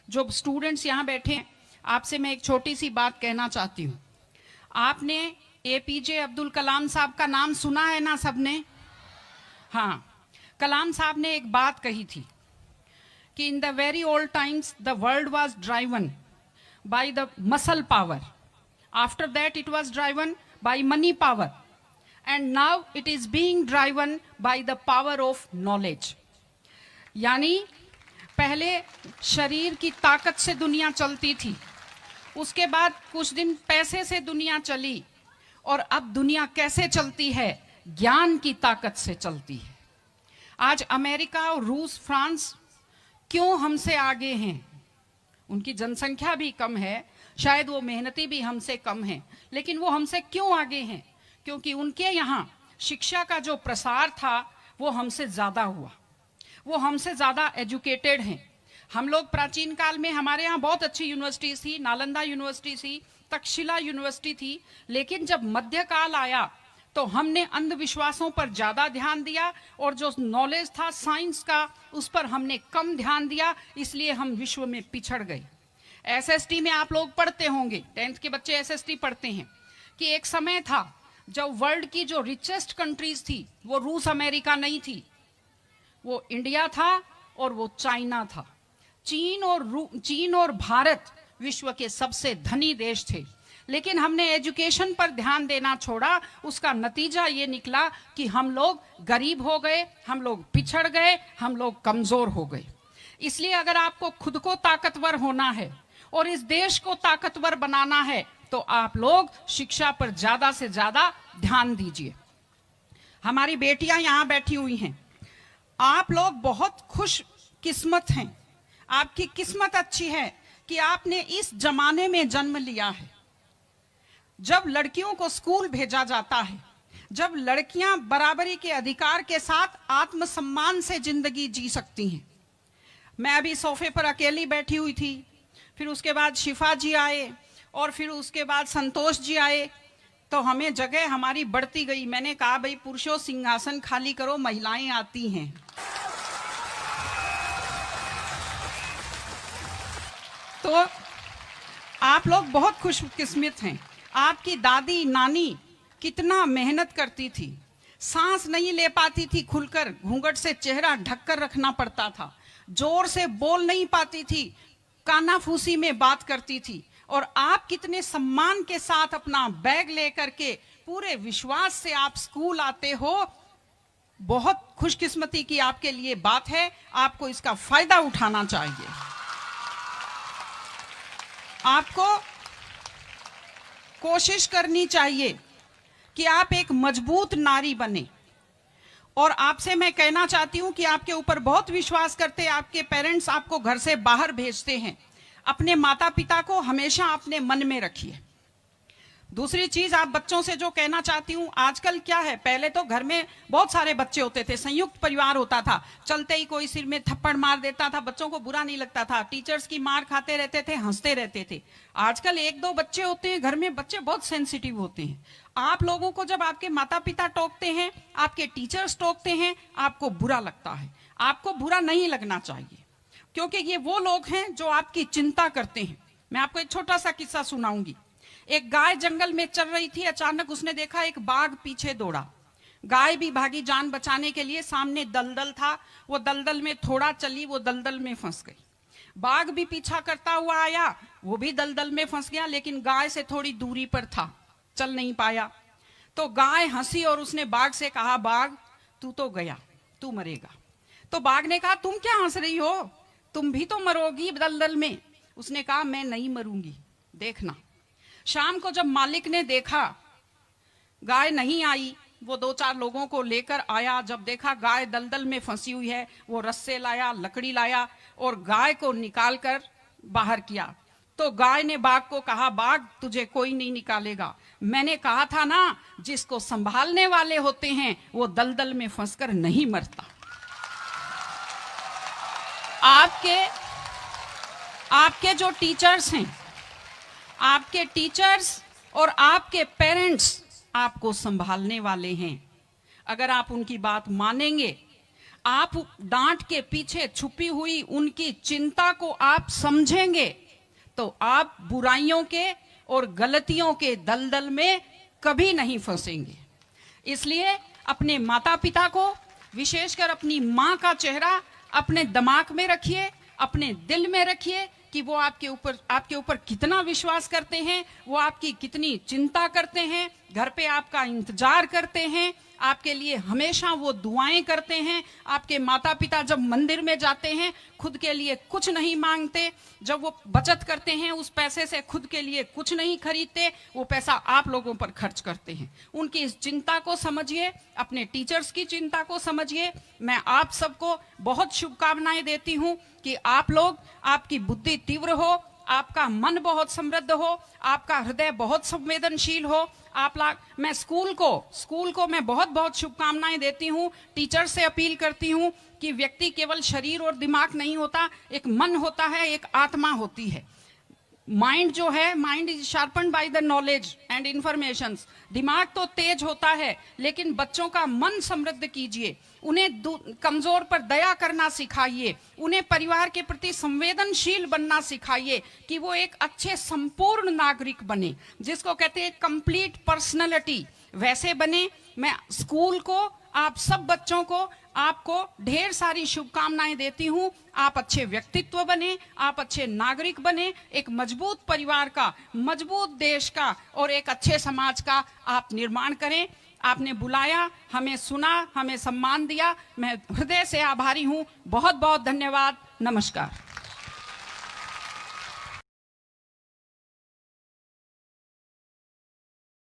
जो स्टूडेंट्स यहाँ बैठे हैं, आपसे मैं एक छोटी सी बात कहना चाहती हूँ। आपने एपीजे अब्दुल कलाम साहब का नाम सुना है ना सबने? हाँ, कलाम साहब ने एक बात कही थी कि in the very old times the world was driven by the muscle power, after that it was driven by money power, and now it is being driven by the power of knowledge. यानी पहले शरीर की ताकत से दुनिया चलती थी, उसके बाद कुछ दिन पैसे से दुनिया चली, और अब दुनिया कैसे चलती है? ज्ञान की ताकत से चलती है। आज अमेरिका और रूस, फ्रांस क्यों हमसे आगे हैं? उनकी जनसंख्या भी कम है, शायद वो मेहनती भी हमसे कम हैं, लेकिन वो हमसे क्यों आगे हैं? क्योंकि उनके यहाँ शिक्षा का जो प्रसार था वो हमसे ज्यादा हुआ, वो हमसे ज्यादा एजुकेटेड हैं। हम लोग प्राचीन काल में हमारे यहाँ बहुत अच्छी यूनिवर्सिटीज थी, नालंदा यूनिवर्सिटी थी, तक्षशिला यूनिवर्सिटी थी, लेकिन जब मध्यकाल आया तो हमने अंधविश्वासों पर ज्यादा ध्यान दिया, और जो नॉलेज था साइंस का उस पर हमने कम ध्यान दिया, इसलिए हम विश्व में पिछड़ गए। एसएसटी में आप लोग पढ़ते होंगे, 10th के बच्चे एसएसटी पढ़ते हैं, कि एक समय था जब वर्ल्ड की जो रिचेस्ट कंट्रीज थी वो रूस अमेरिका नहीं थी, वो इंडिया था और वो चाइना था। चीन और भारत विश्व के सबसे धनी देश थे, लेकिन हमने एजुकेशन पर ध्यान देना छोड़ा। उसका नतीजा ये निकला कि हम लोग गरीब हो गए, हम लोग पिछड़ गए, हम लोग कमजोर हो गए। इसलिए अगर आपको खुद को ताकतवर होना है और इस देश को ताकतवर बनाना है तो आप लोग शिक्षा पर ज्यादा से ज्यादा ध्यान दीजिए। हमारी बेटियां यहां बैठी हुई हैं, आप लोग बहुत खुश किस्मत हैं, आपकी किस्मत अच्छी है कि आपने इस जमाने में जन्म लिया है जब लड़कियों को स्कूल भेजा जाता है, जब लड़कियां बराबरी के अधिकार के साथ आत्मसम्मान से जिंदगी जी सकती हैं। मैं अभी सोफे पर अकेली बैठी हुई थी, फिर उसके बाद शिफा जी आए, और फिर उसके बाद संतोष जी आए, तो हमें जगह हमारी बढ़ती गई। मैंने कहा भाई पुरुषों सिंहासन खाली करो, महिलाएं आती हैं। तो आप लोग बहुत खुशकिस्मत हैं। आपकी दादी नानी कितना मेहनत करती थी, सांस नहीं ले पाती थी खुलकर, घूंघट से चेहरा ढककर रखना पड़ता था, जोर से बोल नहीं पाती थी, कानाफूसी में बात करती थी, और आप कितने सम्मान के साथ अपना बैग लेकर के पूरे विश्वास से आप स्कूल आते हो। बहुत खुशकिस्मती की आपके लिए बात है, आपको इसका फायदा उठाना चाहिए। आपको कोशिश करनी चाहिए कि आप एक मजबूत नारी बने, और आपसे मैं कहना चाहती हूं कि आपके ऊपर बहुत विश्वास करते, आपके पेरेंट्स आपको घर से बाहर भेजते हैं, अपने माता पिता को हमेशा अपने मन में रखिए। दूसरी चीज आप बच्चों से जो कहना चाहती हूँ, आजकल क्या है, पहले तो घर में बहुत सारे बच्चे होते थे, संयुक्त परिवार होता था, चलते ही कोई सिर में थप्पड़ मार देता था, बच्चों को बुरा नहीं लगता था, टीचर्स की मार खाते रहते थे, हंसते रहते थे। आजकल 1-2 बच्चे होते हैं घर में, बच्चे बहुत सेंसिटिव होते हैं। आप लोगों को जब आपके माता पिता टोकते हैं, आपके टीचर्स टोकते हैं, आपको बुरा लगता है। आपको बुरा नहीं लगना चाहिए, क्योंकि ये वो लोग हैं जो आपकी चिंता करते हैं। मैं आपको एक छोटा सा किस्सा सुनाऊंगी। एक गाय जंगल में चल रही थी, अचानक उसने देखा एक बाघ पीछे दौड़ा। गाय भी भागी जान बचाने के लिए, सामने दलदल था, वो दलदल में थोड़ा चली, वो दलदल में फंस गई। बाघ भी पीछा करता हुआ आया, वो भी दलदल में फंस गया, लेकिन गाय से थोड़ी दूरी पर था, चल नहीं पाया। तो गाय हंसी और उसने बाघ से कहा, बाघ तू तो गया, तू मरेगा। तो बाघ ने कहा, तुम क्या हंस रही हो, तुम भी तो मरोगी दलदल में। उसने कहा, मैं नहीं मरूंगी, देखना। शाम को जब मालिक ने देखा गाय नहीं आई, वो 2-4 लोगों को लेकर आया। जब देखा गाय दलदल में फंसी हुई है, वो रस्से लाया, लकड़ी लाया और गाय को निकाल कर बाहर किया। तो गाय ने बाघ को कहा, बाघ तुझे कोई नहीं निकालेगा, मैंने कहा था ना, जिसको संभालने वाले होते हैं वो दलदल में फंसकर नहीं मरता। आपके जो टीचर्स हैं, आपके टीचर्स और आपके पेरेंट्स आपको संभालने वाले हैं। अगर आप उनकी बात मानेंगे, आप डांट के पीछे छुपी हुई उनकी चिंता को आप समझेंगे तो आप बुराइयों के और गलतियों के दलदल में कभी नहीं फंसेंगे। इसलिए अपने माता पिता को, विशेषकर अपनी माँ का चेहरा अपने दिमाग में रखिए, अपने दिल में रखिए कि वो आपके ऊपर कितना विश्वास करते हैं, वो आपकी कितनी चिंता करते हैं, घर पे आपका इंतजार करते हैं, आपके लिए हमेशा वो दुआएं करते हैं। आपके माता पिता जब मंदिर में जाते हैं खुद के लिए कुछ नहीं मांगते, जब वो बचत करते हैं उस पैसे से खुद के लिए कुछ नहीं खरीदते, वो पैसा आप लोगों पर खर्च करते हैं। उनकी इस चिंता को समझिए, अपने टीचर्स की चिंता को समझिए। मैं आप सबको बहुत शुभकामनाएं देती हूं कि आप लोग, आपकी बुद्धि तीव्र हो, आपका मन बहुत समृद्ध हो, आपका हृदय बहुत संवेदनशील हो। मैं स्कूल को मैं बहुत बहुत शुभकामनाएं देती हूँ। टीचर से अपील करती हूँ कि व्यक्ति केवल शरीर और दिमाग नहीं होता, एक मन होता है, एक आत्मा होती है। माइंड जो है, mind is sharpened by the knowledge and information. दिमाग तो तेज होता है, लेकिन बच्चों का मन समृद्ध कीजिए, उन्हें कमजोर पर दया करना सिखाइए, उन्हें परिवार के प्रति संवेदनशील बनना सिखाइए कि वो एक अच्छे संपूर्ण नागरिक बने, जिसको कहते हैं कंप्लीट पर्सनैलिटी, वैसे बने। मैं स्कूल को, आप सब बच्चों को, आपको ढेर सारी शुभकामनाएं देती हूं। आप अच्छे व्यक्तित्व बने, आप अच्छे नागरिक बने, एक मजबूत परिवार का, मजबूत देश का और एक अच्छे समाज का आप निर्माण करें। आपने बुलाया, हमें सुना, हमें सम्मान दिया, मैं हृदय से आभारी हूं। बहुत बहुत धन्यवाद। नमस्कार।